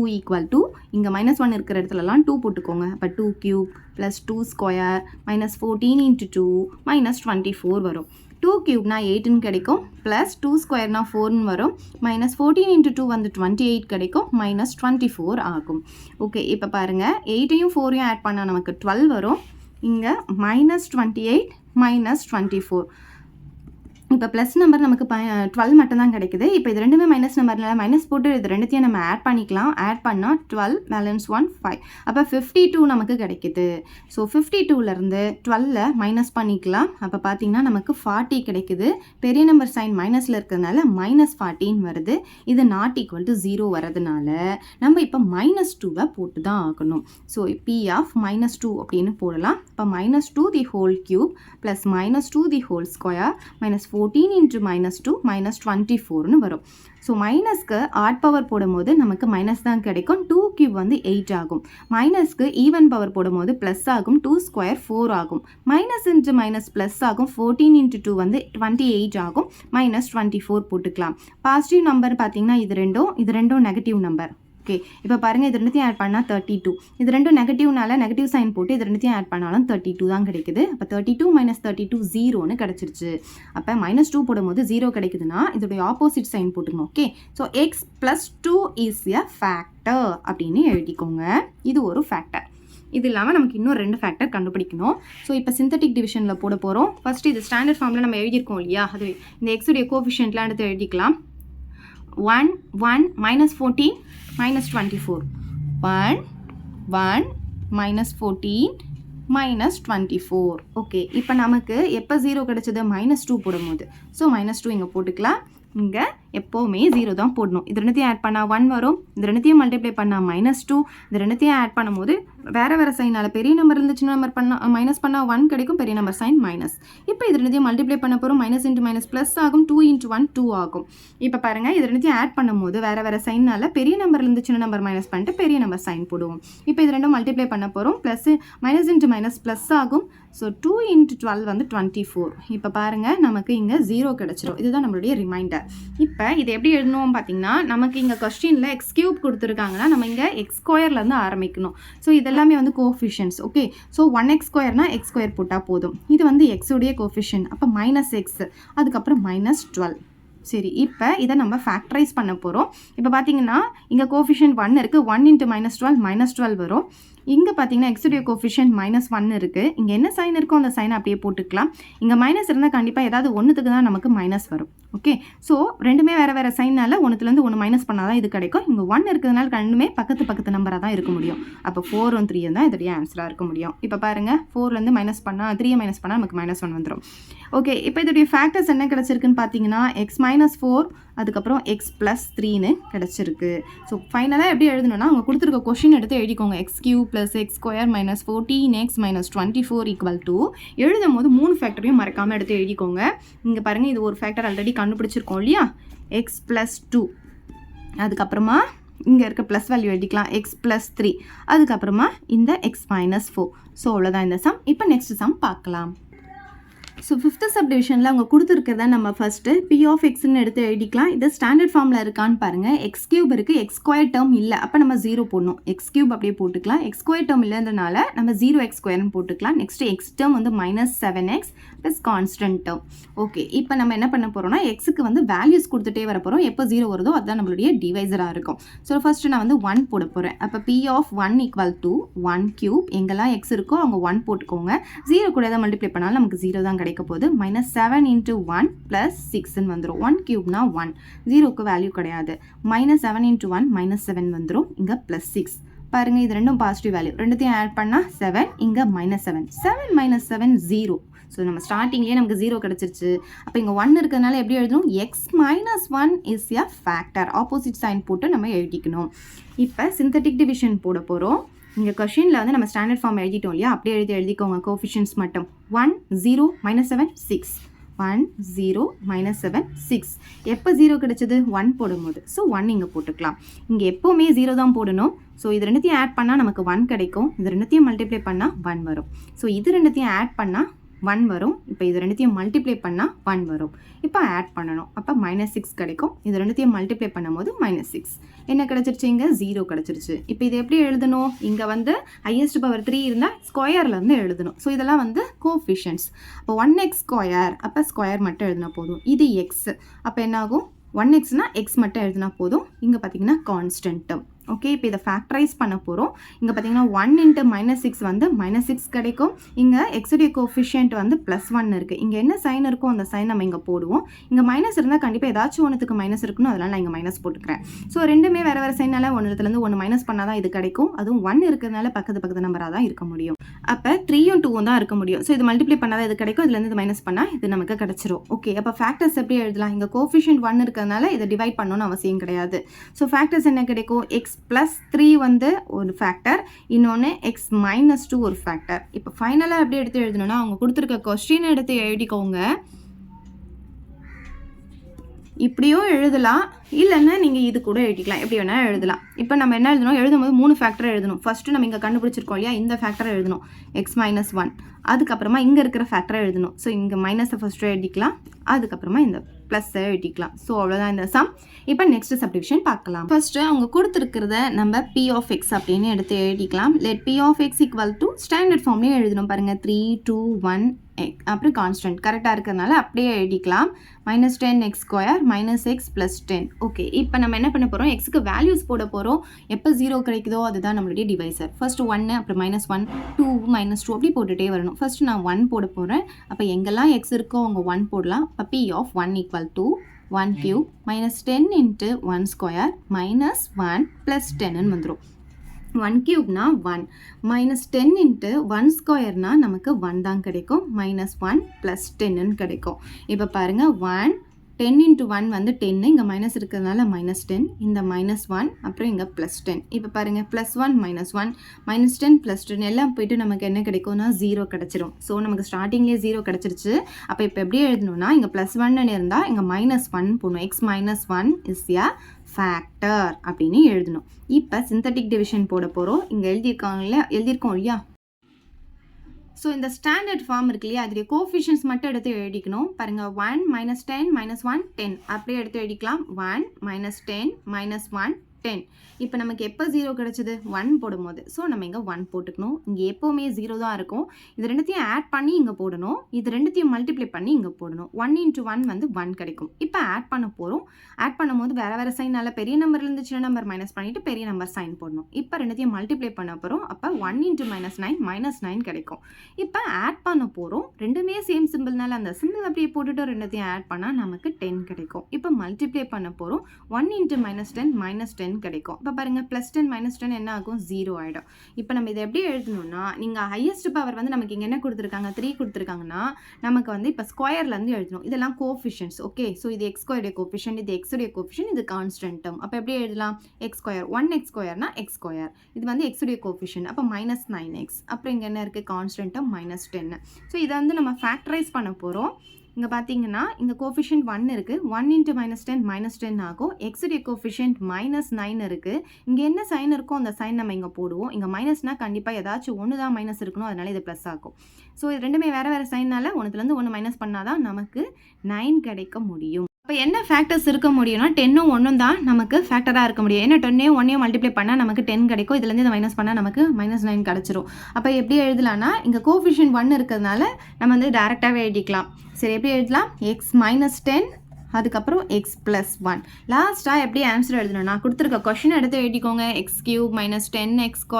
= இங்கே -1 இருக்கிற இடத்துலலாம் 2 போட்டுக்கோங்க. அப்போ 2³ + 2² -14 × 2 -24 வரும். 2³ 8ன்னு கிடைக்கும். +2² 4ன்னு வரும். -14 × 2 வந்து 28 கிடைக்கும். -24 ஆகும். ஓகே, இப்போ பாருங்கள், 8ஐயும் 4ஐயும் ஆட் பண்ணால் நமக்கு 12 வரும். இங்கே -28 -24. இப்போ ப்ளஸ் நம்பர் நமக்கு 12 மட்டும் தான் கிடைக்குது. இப்போ இது ரெண்டுமே மைனஸ் நம்பர்னால மைனஸ் போட்டு இது ரெண்டுத்தையும் நம்ம ஆட் பண்ணிக்கலாம். ஆட் பண்ணால் 12 பேலன்ஸ் 1 5. அப்போ 52 நமக்கு கிடைக்குது. ஸோ 52லேருந்து 12 மைனஸ் பண்ணிக்கலாம். அப்போ பார்த்தீங்கன்னா நமக்கு 40 கிடைக்குது. பெரிய நம்பர் சைன் மைனஸில் இருக்கிறதுனால -14 வருது. இது ≠ 0 வரதுனால நம்ம இப்போ -2 போட்டு தான் ஆகணும். ஸோ p(-2) அப்படின்னு போடலாம். இப்போ -2 (³ + -2 (² 14 இன்ட்டு -2 -24ன்னு வரும். ஸோ மைனஸ்க்கு ஆட் பவர் போடும்போது நமக்கு மைனஸ் தான் கிடைக்கும். 2 கியூப் வந்து 8 ஆகும். மைனஸ்க்கு ஈவன் பவர் போடும்போது ப்ளஸ் ஆகும். 2 ஸ்கொயர் 4 ஆகும். மைனஸ் இன்ட்டு மைனஸ் ப்ளஸ் ஆகும். 14 இன்ட்டு 2 வந்து 28 ஆகும். -24 போட்டுக்கலாம். பாசிட்டிவ் நம்பர் பார்த்தீங்கன்னா இது ரெண்டும் நெகட்டிவ் நம்பர். ஓகே, இப்போ பாருங்கள், இது ரெண்டுத்தையும் ஆட் பண்ணால் 32. இது ரெண்டும் நெகட்டிவ்னால நெகட்டிவ் சைன் போட்டு இது ரெண்டுத்தையும் ஆட் பண்ணாலும் 32 தான் கிடைக்குது. அப்போ 32 - 32 0ன்னு கிடச்சிருச்சு. அப்போ -2 போடும்போது 0 கிடைக்குதுன்னா இதோடைய ஆப்போசிட் சைன் போட்டுக்கணும். Okay, so x + 2 is a factor அப்படின்னு எழுதிக்கோங்க. இது ஒரு ஃபேக்டர். இது இல்லாமல் நமக்கு இன்னும் 2 ஃபேக்டர் கண்டுபிடிக்கணும். ஸோ இப்போ சிந்தட்டிக் டிவிஷனில் போட போகிறோம். ஃபஸ்ட்டு இது ஸ்டாண்டர்ட் ஃபார்மில் நம்ம எழுதியிருக்கோம் இல்லையா, அது இந்த எக்ஸுடைய கோஃபிஷியன்ட்லாம் எடுத்து எழுதிக்கலாம். 1 1 -14 -24 1 1 -14 -24. ஓகே, இப்போ நமக்கு எப்போ 0 கிடச்சது? -2 போடும்போது. ஸோ -2 இங்கே போட்டுக்கலாம். இங்கே எப்போவுமே 0 தான் போடணும். இது ரெண்டுத்தையும் ஆட் பண்ணால் 1 வரும். இது ரெண்டுத்தையும் மல்டிப்ளை பண்ணால் -2. இது ரெண்டுத்தையும் ஆட் பண்ணும்போது வேறு சைனால் பெரிய நம்பர் இருந்து சின்ன நம்பர் பண்ணால் மைனஸ் பண்ணால் 1 கிடைக்கும். பெரிய நம்பர் சைன் மைனஸ். இப்போ இது ரெண்டுத்தையும் மல்டிப்ளை பண்ண போகிறோம். -× - ப்ளஸ் ஆகும். 2 × 1 2 ஆகும். இப்போ பாருங்கள், இது ரெண்டுத்தையும் ஆட் பண்ணும்போது வேறு சைனால் பெரிய நம்பர்லேருந்து சின்ன நம்பர் மைனஸ் பண்ணிட்டு பெரிய நம்பர் சைன் போடுவோம். இப்போ இது ரெண்டும் மல்டிப்ளை பண்ண போகிறோம். ப்ளஸ் -× - ப்ளஸ் ஆகும். ஸோ 2 × 12 வந்து 24. இப்போ பாருங்கள், நமக்கு இங்கே 0 கிடச்சிரும். இதுதான் நம்மளுடைய ரிமைண்டர். இப்போ இதை எப்படி எழுதணும் பார்த்தீங்கன்னா, நமக்கு இங்கே கொஸ்டினில் எக்ஸ் கியூப் கொடுத்துருக்காங்கன்னா நம்ம இங்கே x²லேருந்து ஆரம்பிக்கணும். ஸோ இதெல்லாமே வந்து கோஃபிஷியன்ட்ஸ். ஓகே, ஸோ 1x² x² போட்டால் போதும். இது வந்து எக்ஸுடைய கோஃபிஷியன்ட். அப்போ -x, அதுக்கப்புறம் -12. சரி, இப்போ இதை நம்ம ஃபேக்டரைஸ் பண்ண போகிறோம். இப்போ பார்த்தீங்கன்னா இங்கே கோஃபிஷியன்ட் 1 இருக்குது. 1 × -12 -12 வரும். இங்கே பார்த்தீங்கன்னா எக்ஸுடைய கோஃபிஷியன்ட் -1 இருக்குது. இங்கே என்ன சைன் இருக்கோ அந்த சைனை அப்படியே போட்டுக்கலாம். இங்கே மைனஸ் இருந்தால் கண்டிப்பாக ஏதாவது ஒன்றுத்துக்கு தான் நமக்கு மைனஸ் வரும். ஓகே, ஸோ ரெண்டுமே வேறு சைனால் ஒன்றுத்துலேருந்து ஒன்று மைனஸ் பண்ணால் தான் இது கிடைக்கும். இங்கே 1 இருக்கிறதுனால ரெண்டுமே பக்கத்து நம்பராக தான் இருக்க முடியும். அப்போ 4 3 தான் இதோடைய ஆன்சராக இருக்க முடியும். இப்போ பாருங்கள், 4லேருந்து மைனஸ் பண்ணால் 3 மைனஸ் பண்ணால் நமக்கு -1 வந்துடும். ஓகே, இப்போ இதோடைய ஃபேக்டர்ஸ் என்ன கிடச்சிருக்குன்னு பார்த்தீங்கன்னா x - 4 அதுக்கப்புறம் x + 3ன்னு கிடச்சிருக்கு. ஸோ ஃபைனலாக எப்படி எழுதணும்னா அவங்க கொடுத்துருக்க கொஷின் எடுத்து எழுதிக்கோங்க. x³ + x² - 14x - 24 = எழுதும் போது 3 ஃபேக்டரையும் மறக்காமல் எடுத்து எழுதிக்கோங்க. இங்கே பாருங்கள், இது ஒரு ஃபேக்டர் ஆல்ரெடி கண்டுபிடிச்சிருக்கோம் இல்லையா, x + 2. அதுக்கப்புறமா இங்கே இருக்க ப்ளஸ் வேல்யூ எழுதிக்கலாம், x + 3. அதுக்கப்புறமா இந்த x - 4. ஸோ அவ்வளோதான் இந்த சம். இப்போ நெக்ஸ்ட் சம் பார்க்கலாம். ஸோ 5th சப்டிவிஷனில் அவங்க கொடுத்துருக்கிறத நம்ம ஃபஸ்ட்டு p(x)ன்னு எடுத்து எழுதிக்கலாம். இது ஸ்டாண்டர்ட் ஃபார்மில் இருக்கான்னு பாருங்கள். x³ இருக்குது, x² டேர்ம் இல்லை. அப்போ நம்ம 0 போடணும். x³ அப்படியே போட்டுக்கலாம். x² டேர்ம் இல்லைன்றனால நம்ம 0x²ன்னு போட்டுக்கலாம். நெக்ஸ்ட்டு x டேர்ம் வந்து -7x plus constant term. Okay, இப்போ நம்ம என்ன பண்ண போகிறோம்னா எக்ஸுக்கு வந்து வேல்யூஸ் கொடுத்துட்டே வர போகிறோம். எப்போ 0 வருதோ அதுதான் நம்மளுடைய டிவைசராக இருக்கும். ஸோ ஃபஸ்ட்டு நான் வந்து 1 போட போகிறேன். அப்போ p(1) = 1³ எங்கெல்லாம் x இருக்கோ அவங்க 1 போட்டுக்கோங்க. 0 கூட எதாவது மல்டிப்ளை பண்ணாலும் நமக்கு 0 தான் கிடைக்கும். போது -7 × 1 + 6ன்னு வந்துடும். 1³ 1, 0க்கு வேல்யூ கிடையாது. -7 × 1 -7 வந்துடும். இங்கே +6. பாருங்கள், இது ரெண்டும் பாசிட்டிவ் வேல்யூ. ரெண்டுத்தையும் ஆட் பண்ணால் 7, இங்கே -7. 7 - 7 0. ஸோ நம்ம ஸ்டார்டிங்லேயே நமக்கு 0 கிடச்சிருச்சு. அப்போ இங்கே 1 இருக்கிறதுனால எப்படி எழுதணும்? x - 1 is a factor. Opposite sign போட்டு நம்ம எழுதிக்கணும். இப்போ சிந்தட்டிக் டிவிஷன் போட போகிறோம். இங்கே கொஷினில் வந்து நம்ம ஸ்டாண்டர்ட் ஃபார்ம் எழுதிட்டோம் இல்லையா, அப்படியே எழுதிக்கோங்க. கோஃபிஷியன்ட்ஸ் மட்டும் 1 0 -7 6 1 0 -7 6. எப்போ 0 கிடச்சது? 1 போடும்போது. ஸோ 1 இங்கே போட்டுக்கலாம். இங்கே எப்போவுமே 0 தான் போடணும். ஸோ இது ரெண்டுத்தையும் ஆட் பண்ணால் நமக்கு 1 கிடைக்கும். இது ரெண்டுத்தையும் மல்டிப்ளை பண்ணால் 1 வரும். ஸோ இது ரெண்டுத்தையும் ஆட் பண்ணால் 1 வரும். இப்போ இது ரெண்டுத்தையும் மல்டிப்ளை பண்ணால் 1 வரும். இப்போ ஆட் பண்ணணும். அப்போ -6 கிடைக்கும். இது ரெண்டுத்தையும் மல்டிப்ளை பண்ணும்போது -6 என்ன கிடச்சிருச்சு? இங்கே 0 கிடச்சிருச்சு. இப்போ இது எப்படி எழுதணும்? இங்கே வந்து ஹையஸ்ட் பவர் 3 இருந்தால் ஸ்கொயர்லேருந்து எழுதணும். ஸோ இதெல்லாம் வந்து கோஃபிஷியன்ட்ஸ். அப்போ 1x², அப்போ ஸ்கொயர் மட்டும் எழுதினா போதும். இது x. அப்போ என்ன ஆகும்? 1xனா x மட்டும் எழுதினா போதும். இங்கே பார்த்தீங்கன்னா கான்ஸ்டன்ட் டேர்ம். ஓகே, இப்போ இதை ஃபேக்டரைஸ் பண்ண போகிறோம். இங்கே பார்த்தீங்கன்னா 1 × -6 வந்து -6 கிடைக்கும். இங்கே எக்ஸுடைய கோஃபிஷியன்ட் வந்து +1 இருக்குது. இங்கே என்ன சைன் இருக்கோ அந்த சைன் நம்ம இங்கே போடுவோம். இங்கே மைனஸ் இருந்தால் கண்டிப்பாக ஏதாச்சும் ஒன்றுத்துக்கு மைனஸ் இருக்கணும். அதனால் நான் இங்கே மைனஸ் போட்டுக்கிறேன். ஸோ ரெண்டுமே வேறு சைனால் ஒன்றுலேருந்து ஒன்று மைனஸ் பண்ணால் தான் இது கிடைக்கும். அதுவும் 1 இருக்கிறதுனால பக்கத்து நம்பராக தான் இருக்க முடியும். அப்போ 3ம் 2ம் தான் இருக்க முடியும். ஸோ இது மல்டிப்ளை பண்ணால் இது கிடைக்கும். இதுலேருந்து இது மைனஸ் பண்ணால் இது நமக்கு கிடச்சிரும். ஓகே, அப்போ ஃபேக்டர்ஸ் எப்படி எழுதலாம்? இங்கே கோஃபிஷியன்ட் 1 இருக்கிறதுனால இதை டிவைட் பண்ணணும்னு அவசியம் கிடையாது. ஸோ ஃபேக்டர்ஸ் என்ன கிடைக்கும்? x + 3 வந்து ஒரு ஃபேக்டர், இன்னொன்று x - 2 ஒரு ஃபேக்டர். இப்போ ஃபைனலாக எப்படி எடுத்து எழுதணும்னா அவங்க கொடுத்துருக்க கொஸ்டின் எடுத்து எழுதிக்கோங்க. இப்படியும் எழுதலாம், இல்லைன்னா நீங்கள் இது கூட எழுதிக்கலாம், எப்படி வேணால் எழுதலாம். இப்போ நம்ம என்ன எழுதணும், எழுதும்போது 3 ஃபேக்டரை எழுதணும். ஃபஸ்ட்டு நம்ம இங்கே கண்டுபிடிச்சிருக்கோம் இல்லையா, இந்த ஃபேக்டரை எழுதணும், x-1. அதுக்கப்புறமா இங்கே இருக்கிற ஃபேக்டரை எழுதணும். ஸோ இங்கே மைனஸை ஃபஸ்ட்டு எழுதிக்கலாம், அதுக்கப்புறமா இந்த ப்ளஸ்ஸை எழுதிக்கலாம். ஸோ அவ்வளோதான் இந்த சம். இப்போ நெக்ஸ்ட் சப்டிவிஷன் பார்க்கலாம். ஃபர்ஸ்ட்டு அவங்க கொடுத்துருக்கிறத நம்ம p of x அப்படின்னு எடுத்து எழுதிக்கலாம். Let p of x equal to standard ஃபார்ம்லேயே எழுதணும் பாருங்கள், 3, 2, 1 அப்புறம் கான்ஸ்டன்ட் கரெக்டாக இருக்கிறதுனால அப்படியே எழுதிக்கலாம். -10x² -x + 10. ஓகே, இப்போ நம்ம என்ன பண்ண போகிறோம், எக்ஸுக்கு வேல்யூஸ் போட போகிறோம். எப்போ 0 கிடைக்குதோ அதுதான் நம்மளுடைய டிவைசர். ஃபர்ஸ்ட் 1, அப்புறம் -1, 2, -2 அப்படி போட்டுகிட்டே வரணும். ஃபர்ஸ்ட் நான் 1 போட போகிறேன். அப்போ எங்கெல்லாம் எக்ஸ் இருக்கோ அவங்க 1 போடலாம். இப்போ p of 1 = 1³ -10 × 1² -1 + 10ன்னு வந்துடும். 1³ 1 -10 × 1² நமக்கு 1 தான் கிடைக்கும். -1 + 10ன்னு கிடைக்கும். இப்போ பாருங்கள், 1 10 × 1 வந்து 10, இங்கே மைனஸ் இருக்கிறதுனால -10, இந்த -1 அப்புறம் இங்கே +10. இப்போ பாருங்கள், +1 -1 -10 + 10 எல்லாம் போயிட்டு நமக்கு என்ன கிடைக்கும்னா 0 கிடச்சிரும். ஸோ நமக்கு ஸ்டார்டிங்லேயே 0 கிடச்சிருச்சு. அப்போ இப்போ எப்படி எழுதணும்னா, இங்கே +1 இருந்தால் இங்கே -1 போடணும். x-1 is a factor அப்படின்னு எழுதணும். இப்போ சிந்தட்டிக் டிவிஷன் போட போகிறோம். இங்கே எழுதியிருக்கோம் இல்லையா. ஸோ இந்த ஸ்டாண்டர்ட் ஃபார்ம் இருக்கு இல்லையா, அதோடைய கோஃபிஷியன்ஸ் மட்டும் எடுத்து எழுதிக்கணும். பாருங்கள், 1 -10 -1 10 அப்படியே எடுத்து எழுதிக்கலாம். 1 -10 -1 10. இப்போ நமக்கு எப்போ 0 கிடச்சிது, 1 போடும்போது. ஸோ நம்ம இங்கே 1 போட்டுக்கணும். இங்கே எப்போவுமே 0 தான் இருக்கும். இது ரெண்டுத்தையும் ஆட் பண்ணி இங்கே போடணும், இது ரெண்டுத்தையும் மல்டிப்ளை பண்ணி இங்கே போடணும். 1 × 1 வந்து 1 கிடைக்கும். இப்போ ஆட் பண்ண போகிறோம். ஆட் பண்ணும்போது வேறு சைனால் பெரிய நம்பர்லேருந்து சின்ன நம்பர் மைனஸ் பண்ணிவிட்டு பெரிய நம்பர் சைன் போடணும். இப்போ ரெண்டுத்தையும் மல்டிப்ளை பண்ண போகிறோம். அப்போ 1 × -9 -9 கிடைக்கும். இப்போ ஆட் பண்ண போகிறோம். ரெண்டுமே சேம் சிம்பிள்னால அந்த சிம்பிள் அப்படியே போட்டுட்டு ரெண்டுத்தையும் ஆட் பண்ணால் நமக்கு 10 கிடைக்கும். இப்போ மல்டிப்ளை பண்ண போகிறோம். 1 × -10 -10 கிடைக்கும். இப்போ பாருங்கள், +10 -10 என்ன ஆகும், 0 ஆகிடும். இப்போ நம்ம இதை எப்படி எழுதணும்னா, நீங்கள் ஹையஸ்ட் பவர் வந்து நமக்கு இங்கே என்ன கொடுத்துருக்காங்க, 3 கொடுத்துருக்காங்கன்னா நமக்கு வந்து இப்போ ஸ்கொயர்லேருந்து எழுதணும். இதெல்லாம் கோஃபிஷியன்ஸ். ஓகே, ஸோ இது x² கோஃபிஷியன்ட், இது x உடைய கோஃபிஷியன்ட், இது கான்ஸ்டன்ட் டேர்ம். அப்போ எப்படி எழுதலாம், x², 1x²னா x², இது வந்து x உடைய கோஃபிஷியன்ட். அப்போ -9x, அப்புறம் இங்கே என்ன இருக்குது, கான்ஸ்டன்ட் டேர்ம் -10. ஸோ இதை வந்து நம்ம ஃபேக்டரைஸ் பண்ண போகிறோம். இங்கே பார்த்தீங்கன்னா இந்த கோஃபிஷியன்ட் 1 இருக்குது, 1 × -10 -10 ஆகும். x உடைய கோஃபிஷியன்ட் -9 இருக்குது. இங்கே என்ன சைன் இருக்கோ அந்த சைன் நம்ம இங்கே போடுவோம். இங்கே மைனஸ்னா கண்டிப்பாக ஏதாச்சும் ஒன்று தான் மைனஸ் இருக்கணும், அதனால இது ப்ளஸ் ஆகும். ஸோ இது ரெண்டுமே வேறு சைனால் ஒன்றுலேருந்து 1 மைனஸ் பண்ணால் தான் நமக்கு 9 கிடைக்க முடியும். இப்போ என்ன ஃபேக்டர்ஸ் இருக்க முடியும்னா 10ம் 1ம் தான் நமக்கு ஃபேக்டராக இருக்க முடியும். ஏன்னா 10யும் 1யும் மல்டிப்ளை பண்ணால் நமக்கு 10 கிடைக்கும். இதுலேருந்து இதை மைனஸ் பண்ணால் நமக்கு -9 கிடச்சிரும். அப்போ எப்படி எழுதலாம்னா, இங்கே கோஃபிஷியன்ட் 1 இருக்கிறதுனால நம்ம வந்து டேரெக்டாகவே எழுதிக்கலாம். சரி, எப்படி எழுதலாம், x-10 அதுக்கப்புறம் x + 1. லாஸ்ட்டாக எப்படி ஆன்சர் எழுதணும்னா, கொடுத்துருக்க கொஷின் எடுத்து எழுதிக்கோங்க. x³ -10x²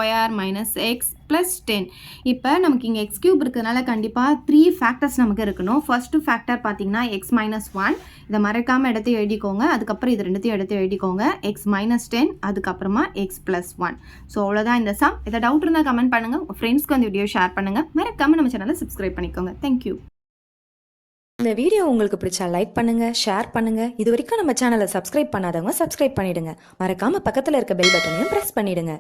-x + 10. இப்போ நமக்கு இங்கே x³ இருக்கிறதுனால கண்டிப்பாக 3 ஃபேக்டர்ஸ் நமக்கு இருக்கணும். ஃபர்ஸ்ட்டு ஃபேக்டர் பார்த்தீங்கன்னா x-1, இதை மறக்காமல் எடுத்து எழுதிக்கோங்க. அதுக்கப்புறம் இது ரெண்டுத்தையும் எடுத்து எழுதிக்கோங்க, x-10 அதுக்கப்புறமா x + 1. ஸோ அவ்வளோதான் இந்த சம். இதை டவுட் இருந்தால் கமெண்ட் பண்ணுங்கள், உங்கள் ஃப்ரெண்ட்ஸ்க்கு அந்த வீடியோ ஷேர் பண்ணுங்கள். மறக்காமல் நம்ம சேனலை சப்ஸ்கிரைப் பண்ணிக்கோங்க. தேங்க்யூ. இந்த வீடியோ உங்களுக்கு பிடிச்சா லைக் பண்ணுங்க, ஷேர் பண்ணுங்க. இது வரைக்கும் நம்ம சேனலை சப்ஸ்கிரைப் பண்ணாதவங்க சப்ஸ்கிரைப் பண்ணிடுங்க. மறக்காம பக்கத்தில் இருக்க பெல் பட்டனையும் பிரஸ் பண்ணிடுங்க.